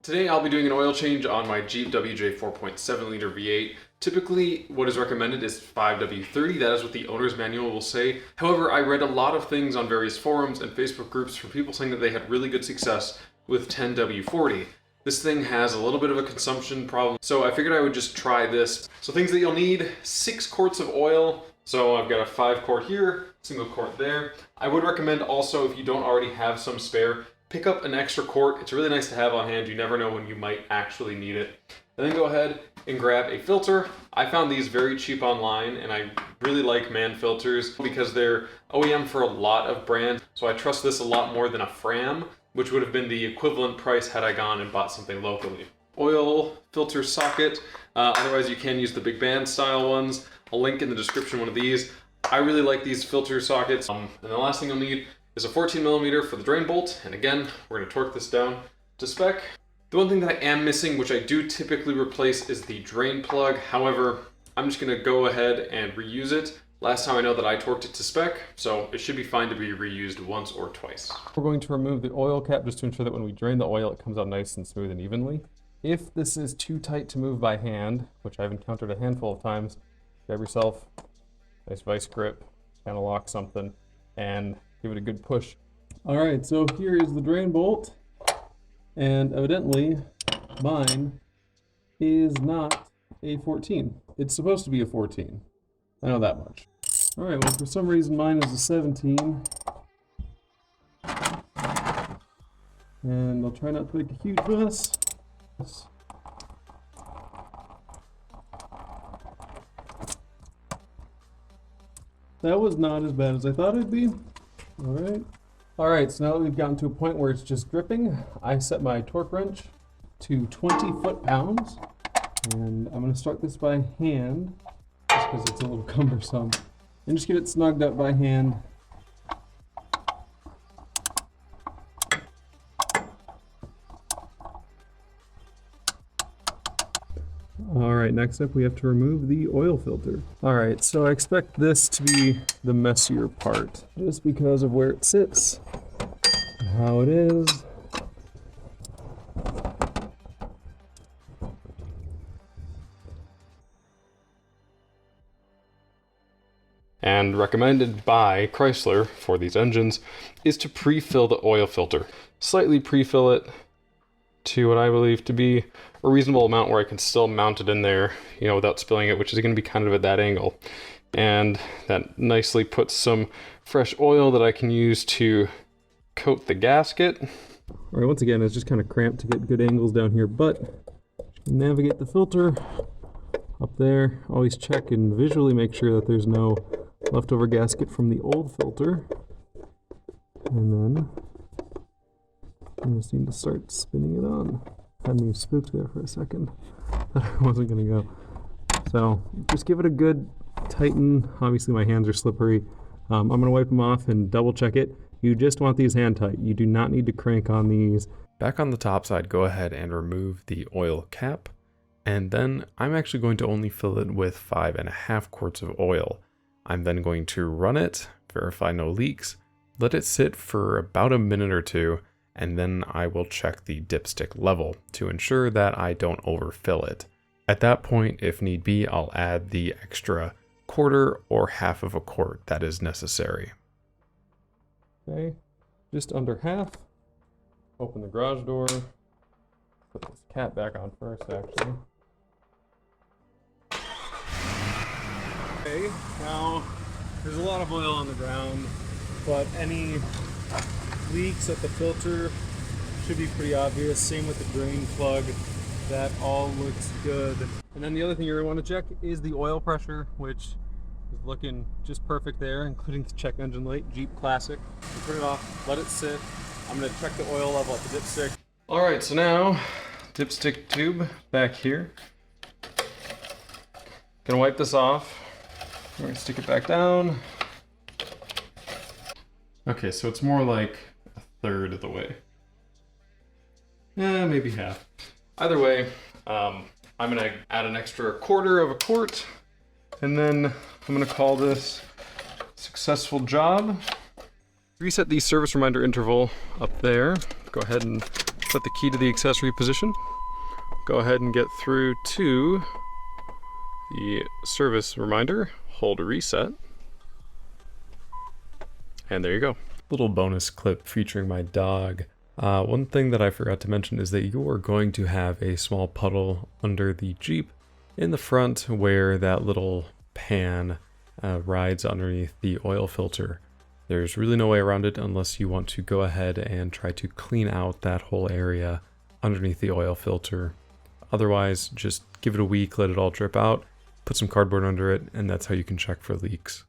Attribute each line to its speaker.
Speaker 1: Today I'll be doing an oil change on my Jeep WJ 4.7 liter V8. Typically what is recommended is 5W30, that is what the owner's manual will say. However, I read a lot of things on various forums and Facebook groups from people saying that they had really good success with 10W40. This thing has a little bit of a consumption problem, so I figured I would just try this. So things that you'll need: 6 quarts of oil. So I've got a 5 quart here, single quart there. I would recommend also, if you don't already have some spare, pick up an extra quart. It's really nice to have on hand. You never know when you might actually need it. And then go ahead and grab a filter. I found these very cheap online, and I really like Man filters because they're OEM for a lot of brands. So I trust this a lot more than a Fram, which would have been the equivalent price had I gone and bought something locally. Oil filter socket. Otherwise you can use the big band style ones. I'll link in the description one of these. I really like these filter sockets. And the last thing you'll need is a 14mm for the drain bolt, and again, we're going to torque this down to spec. The one thing that I am missing, which I do typically replace, is the drain plug. However, I'm just going to go ahead and reuse it. Last time I know that I torqued it to spec, so it should be fine to be reused once or twice. We're going to remove the oil cap just to ensure that when we drain the oil, it comes out nice and smooth and evenly. If this is too tight to move by hand, which I've encountered a handful of times, grab yourself a nice vice grip, kind of lock something, and give it a good push. All right, so here is the drain bolt, and evidently mine is not a 14. It's supposed to be a 14. I know that much. All right, well, for some reason mine is a 17. And I'll try not to make a huge mess. That was not as bad as I thought it'd be. All right, so now that we've gotten to a point where it's just dripping, I set my torque wrench to 20 foot-pounds, and I'm going to start this by hand, just because it's a little cumbersome, and just get it snugged up by hand. All right, next up we have to remove the oil filter. All right, so I expect this to be the messier part, just because of where it sits and how it is. And recommended by Chrysler for these engines is to pre-fill the oil filter. Slightly pre-fill it to what I believe to be a reasonable amount where I can still mount it in there, you know, without spilling it, which is going to be kind of at that angle. And that nicely puts some fresh oil that I can use to coat the gasket. All right, once again, it's just kind of cramped to get good angles down here, but navigate the filter up there. Always check and visually make sure that there's no leftover gasket from the old filter. And then I just need to start spinning it on. Had me spooked there for a second. Thought I wasn't gonna go. So just give it a good tighten. Obviously my hands are slippery. I'm gonna wipe them off and double check it. You just want these hand tight. You do not need to crank on these.
Speaker 2: Back on the top side, go ahead and remove the oil cap. And then I'm actually going to only fill it with 5.5 quarts of oil. I'm then going to run it, verify no leaks, let it sit for about a minute or two, and then I will check the dipstick level to ensure that I don't overfill it. At that point, if need be, I'll add the extra quarter or half of a quart that is necessary.
Speaker 1: Okay, just under half. Open the garage door. Put this cap back on first, actually. Okay, now there's a lot of oil on the ground, but any leaks at the filter should be pretty obvious. Same with the drain plug. That all looks good. And then the other thing you're going to want to check is the oil pressure, which is looking just perfect there, including the check engine light, Jeep Classic. So turn it off, let it sit. I'm going to check the oil level at the dipstick. All right, so now dipstick tube back here. Gonna wipe this off. We're going to stick it back down. Okay, so it's more like a third of the way. Maybe half. Either way, I'm gonna add an extra quarter of a quart, and then I'm gonna call this successful job. Reset the service reminder interval up there. Go ahead and put the key to the accessory position, go ahead and get through to the service reminder, hold reset, and there you go.
Speaker 2: Little bonus clip featuring my dog. One thing that I forgot to mention is that you are going to have a small puddle under the Jeep in the front where that little pan rides underneath the oil filter. There's really no way around it unless you want to go ahead and try to clean out that whole area underneath the oil filter. Otherwise, just give it a week, let it all drip out, put some cardboard under it, and that's how you can check for leaks.